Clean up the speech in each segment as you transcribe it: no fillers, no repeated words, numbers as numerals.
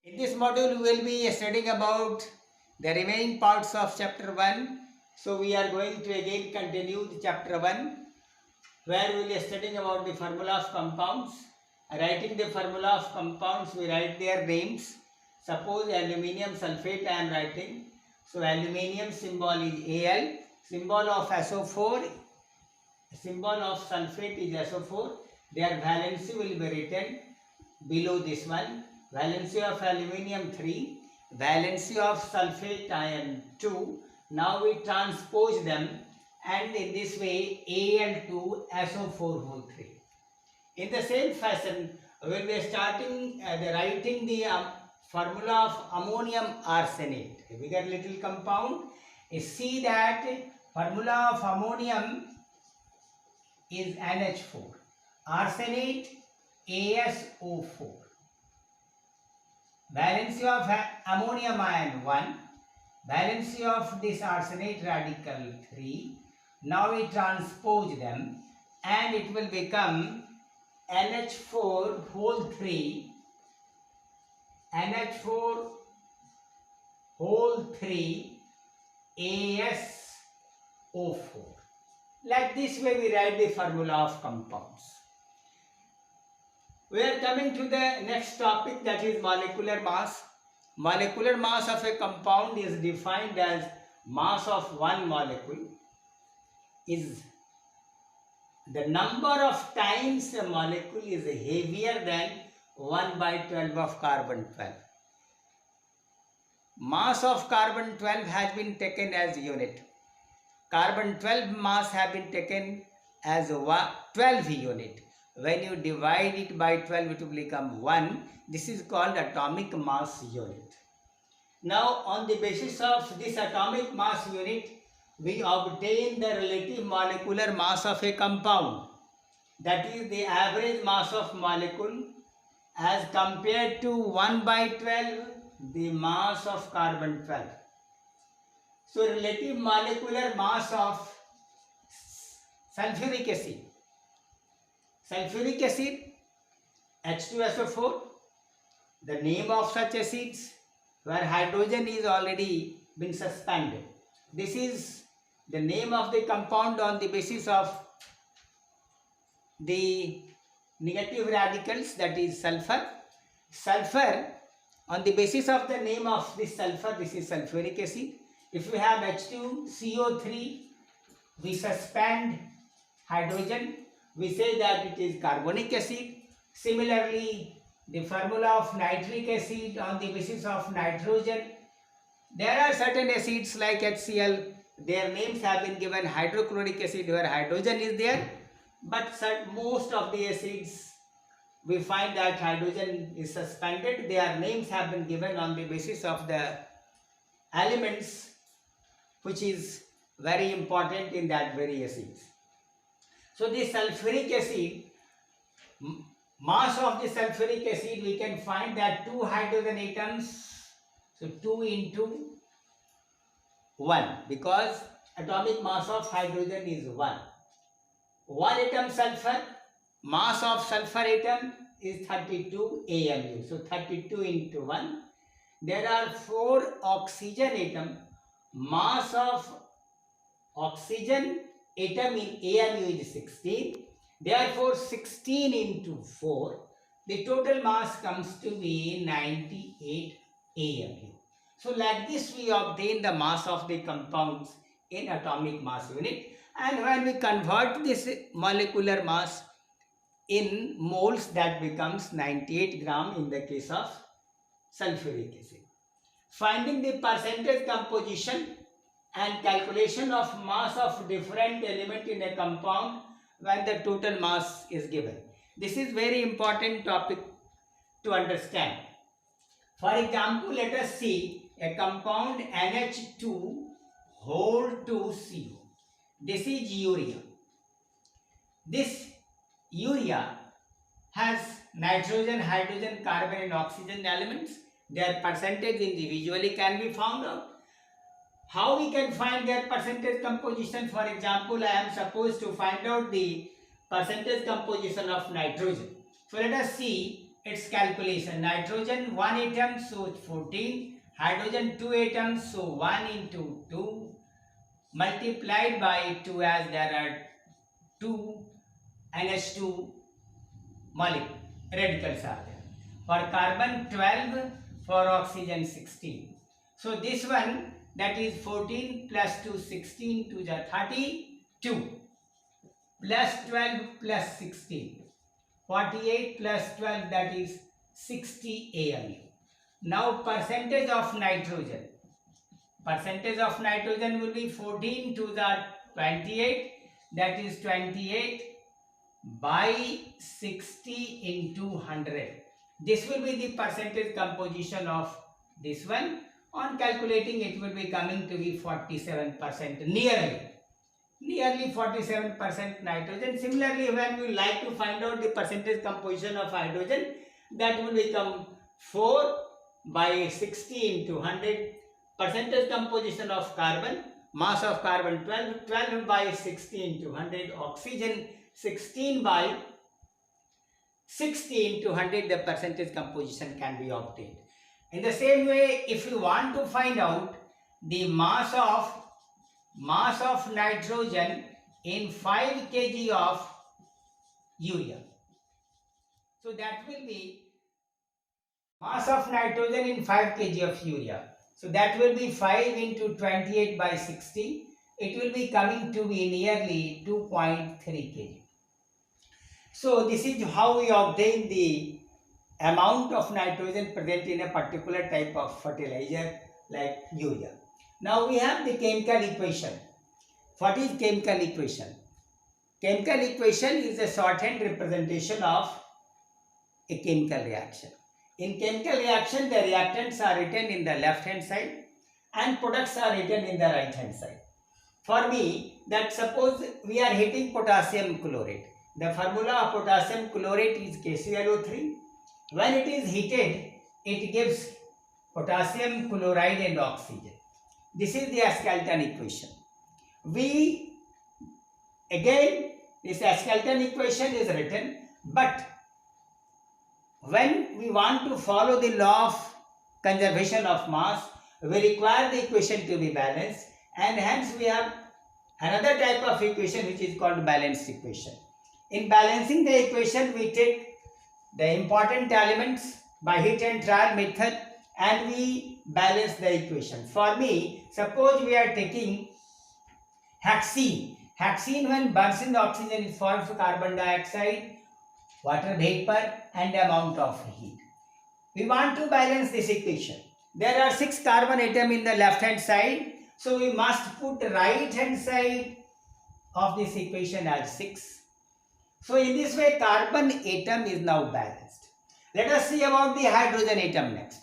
In this module, we will be studying about the remaining parts of chapter 1. So, we are going to again continue the chapter 1, where we will be studying about the formula of compounds. Writing the formula of compounds, we write their names. Suppose aluminium sulfate I am writing. So, aluminium symbol is Al, symbol of SO4, symbol of sulfate is SO4. Their valency will be written below this one. Valency of aluminium 3, valency of sulfate ion 2. Now we transpose them, and in this way Al2 SO4 whole 3. In the same fashion, we will be starting writing the formula of ammonium arsenate. A bigger little compound. See that formula of ammonium is NH4. Arsenate ASO4. Valency of ammonium ion 1. Valency of this arsenate radical 3. Now we transpose them and it will become NH4 whole 3. NH4 whole 3 ASO4. Like this way we write the formula of compounds. We are coming to the next topic, that is molecular mass. Molecular mass of a compound is defined as mass of one molecule is the number of times a molecule is heavier than 1/12 of carbon 12. Mass of carbon 12 has been taken as unit. Carbon 12 mass have been taken as 12 unit. When you divide it by 12, it will become 1. This is called atomic mass unit. Now, on the basis of this atomic mass unit, we obtain the relative molecular mass of a compound. That is the average mass of molecule as compared to 1/12, the mass of carbon 12. So, relative molecular mass of sulfuric acid. Sulfuric acid, H2SO4, the name of such acids where hydrogen is already been suspended. This is the name of the compound on the basis of the negative radicals, that is sulfur. Sulfur, on the basis of the name of this sulfur, this is sulfuric acid. If we have H2CO3, we suspend hydrogen. We say that it is carbonic acid. Similarly, the formula of nitric acid on the basis of nitrogen. There are certain acids like HCl, their names have been given hydrochloric acid where hydrogen is there. But most of the acids, we find that hydrogen is suspended. Their names have been given on the basis of the elements which is very important in that very acids. So the sulfuric acid, mass of the sulfuric acid, we can find that 2 hydrogen atoms, so 2 into 1, because atomic mass of hydrogen is 1. 1 atom sulfur, mass of sulfur atom is 32 AMU, so 32 into 1. There are 4 oxygen atom, mass of oxygen atom in AMU is 16. Therefore, 16 into 4, the total mass comes to be 98 AMU. So, like this we obtain the mass of the compounds in atomic mass unit, and when we convert this molecular mass in moles, that becomes 98 gram in the case of sulfuric acid. Finding the percentage composition and calculation of mass of different element in a compound when the total mass is given. This is very important topic to understand. For example, let us see a compound NH2 whole 2CO. This is urea. This urea has nitrogen, hydrogen, carbon and oxygen elements. Their percentage individually can be found out. How we can find their percentage composition? For example, I am supposed to find out the percentage composition of nitrogen. So let us see its calculation. Nitrogen 1 atom, so 14. Hydrogen 2 atoms, so 1 into 2 multiplied by 2, as there are 2 NH2 radicals are there. For carbon 12, for oxygen 16. So this one, that is 14 plus 2, 16 to the 32 plus 12 plus 16, 48 plus 12, that is 60 ALU. Now percentage of nitrogen will be 14 to the 28, that is 28 by 60 into 100. This will be the percentage composition of this one. On calculating, it will be coming to be 47%, nearly 47% nitrogen. Similarly, when we like to find out the percentage composition of hydrogen, that will become 4 by 60 into 100. Percentage composition of carbon, mass of carbon 12 by 60 into 100. Oxygen 16 by 60 into 100, the percentage composition can be obtained. In the same way, if you want to find out the mass of nitrogen in 5 kg of urea, so that will be mass of nitrogen in 5 kg of urea. So that will be 5 into 28 by 60. It will be coming to be nearly 2.3 kg. So this is how we obtain the amount of nitrogen present in a particular type of fertilizer like urea. Now we have the chemical equation. What is chemical equation? Chemical equation is a shorthand representation of a chemical reaction. In chemical reaction, the reactants are written in the left hand side and products are written in the right hand side. For me, that suppose we are heating potassium chlorate. The formula of potassium chlorate is KClO3. When it is heated, it gives potassium chloride and oxygen. This is the Ascalton equation. This Ascalton equation is written, but when we want to follow the law of conservation of mass, we require the equation to be balanced, and hence we have another type of equation which is called balanced equation. In balancing the equation, we take the important elements by heat and trial method and we balance the equation. For me, suppose we are taking hexene. Hexene, when burns in the oxygen, it forms carbon dioxide, water vapor and amount of heat. We want to balance this equation. There are 6 carbon atoms in the left hand side, so we must put right hand side of this equation as 6. So in this way, carbon atom is now balanced. Let us see about the hydrogen atom next.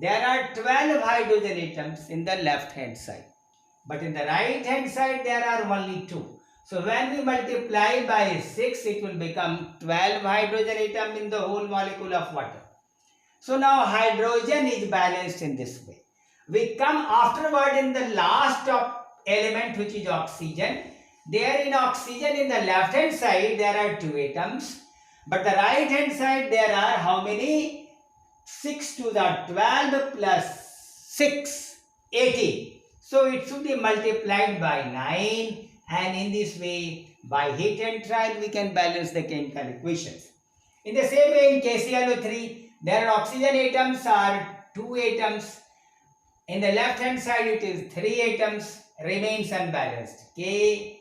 There are 12 hydrogen atoms in the left hand side, but in the right hand side there are only 2. So when we multiply by 6, it will become 12 hydrogen atom in the whole molecule of water. So now hydrogen is balanced in this way. We come afterward in the last element, which is oxygen. There in oxygen, in the left hand side there are 2 atoms, but the right hand side there are how many? 6 to the 12 plus 6, 18. So it should be multiplied by 9, and in this way by heat and trial we can balance the chemical equations. In the same way, in KClO3 there are oxygen atoms are 2 atoms. In the left hand side it is 3 atoms, remains unbalanced. K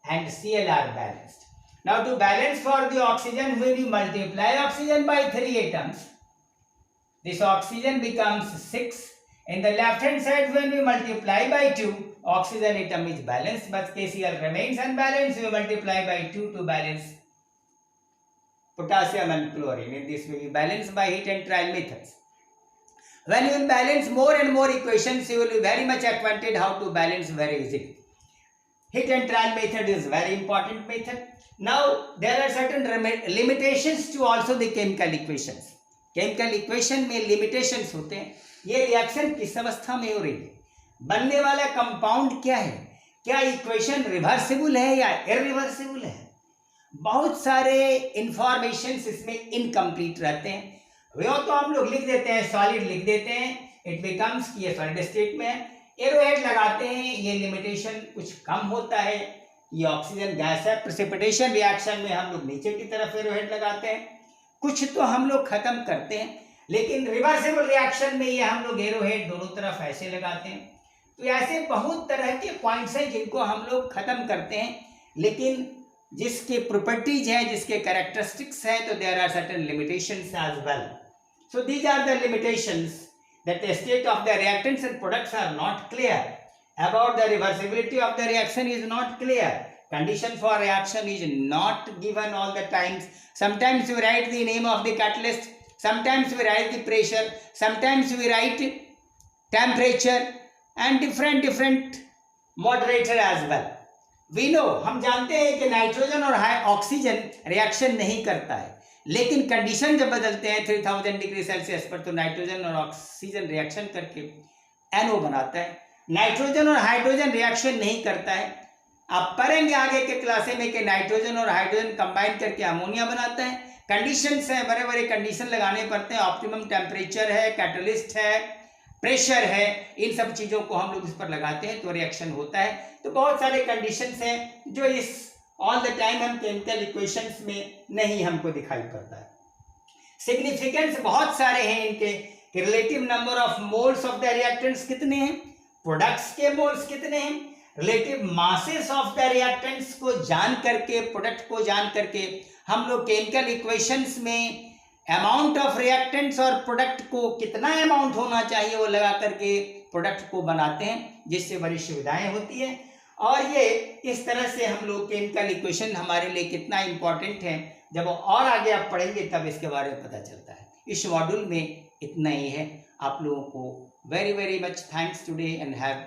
and Cl are balanced. Now to balance for the oxygen, when you multiply oxygen by 3 atoms, this oxygen becomes 6. In the left hand side, when we multiply by 2, oxygen atom is balanced, but KCl remains unbalanced. We multiply by 2 to balance potassium and chlorine. In this way, we balance by heat and trial methods. When you will balance more and more equations, you will be very much acquainted how to balance very easily. Heat and trial method is very important method. Now, there are certain limitations to also the chemical equations. Chemical equation में limitations होते हैं. ये reaction किस अवस्था में हो रही है, बनने वाला कंपाउंड क्या है, क्या इक्वेशन रिवर्सिबल है या इरिवर्सिबल है. बहुत सारे इंफॉर्मेशंस इसमें इनकम्प्लीट रहते हैं। वो तो हम लोग लिख देते हैं, सॉलिड लिख देते हैं, इट बिकम्स कि ये सॉलिड स्टेट में है। एरोहेड लगाते हैं, ये लिमिटेशन कुछ कम होता है, ये ऑक्सीजन गैस है। प्रेसिपिटेशन रिएक्शन में हम लोग नीचे की तरफ एरोहेड लगाते हैं, कुछ तो हम लोग खत्म करते हैं, लेकिन रिवर्सिबल रिएक्शन में ये हम लोग एरोहेड दोनों तरफ ऐसे लगाते हैं। तो ऐसे बहुत तरह के पॉइंट्स हैं जिनको हम लोग खत्म करते हैं, लेकिन जिसके प्रॉपर्टीज हैं, जिसके कैरेक्टरिस्टिक्स हैं, तो there are certain limitations as well. So these are the limitations that the state of the reactants and products are not clear. About the reversibility of the reaction is not clear. Condition for reaction is not given all the times. Sometimes we write the name of the catalyst, sometimes we write the pressure, sometimes we write temperature and different moderator as well. We know, हम जानते हैं कि nitrogen और oxygen reaction नहीं करता है, लेकिन condition जब बदलते हैं 3000 डिग्री सेल्सियस पर, तो नाइट्रोजन और ऑक्सीजन रिएक्शन करके NO बनाता है। नाइट्रोजन और हाइड्रोजन रिएक्शन नहीं करता है। आप पढ़ेंगे आगे के क्लासे में कि नाइट्रोजन और हाइड्रोजन कंबाइन करके अमोनिया बनाता है। कंडीशंस हैं, बड़े बड़े कंडीशन लगाने पड़ते हैं। ऑप्टिमम टेम्परेचर है, कैटलिस्ट है, प्रेशर है, इन सब चीज़ों को हम लोग इस पर लगाते हैं तो रिएक्शन होता है। तो बहुत सारे कंडीशंस हैं जो इस ऑल द टाइम हम केमिकल इक्वेशंस में नहीं हमको दिखाई पड़ता है। सिग्निफिकेंस बहुत सारे हैं इनके। Relative number of moles of the reactants कितने हैं, प्रोडक्ट्स के मोल्स कितने हैं, relative masses of the reactants को जान करके, प्रोडक्ट को जान करके हम लोग केमिकल इक्वेशंस में अमाउंट ऑफ रिएक्टेंट्स और प्रोडक्ट को कितना अमाउंट होना चाहिए वो लगा करके प्रोडक्ट को बनाते हैं, जिससे बड़ी सुविधाएं होती है। और ये इस तरह से हम लोग केमिकल इक्वेशन हमारे लिए कितना इम्पोर्टेंट है, जब और आगे आप पढ़ेंगे तब इसके बारे में पता चलता है। इस मॉड्यूल में इतना ही है। आप लोगों को very much thanks today and have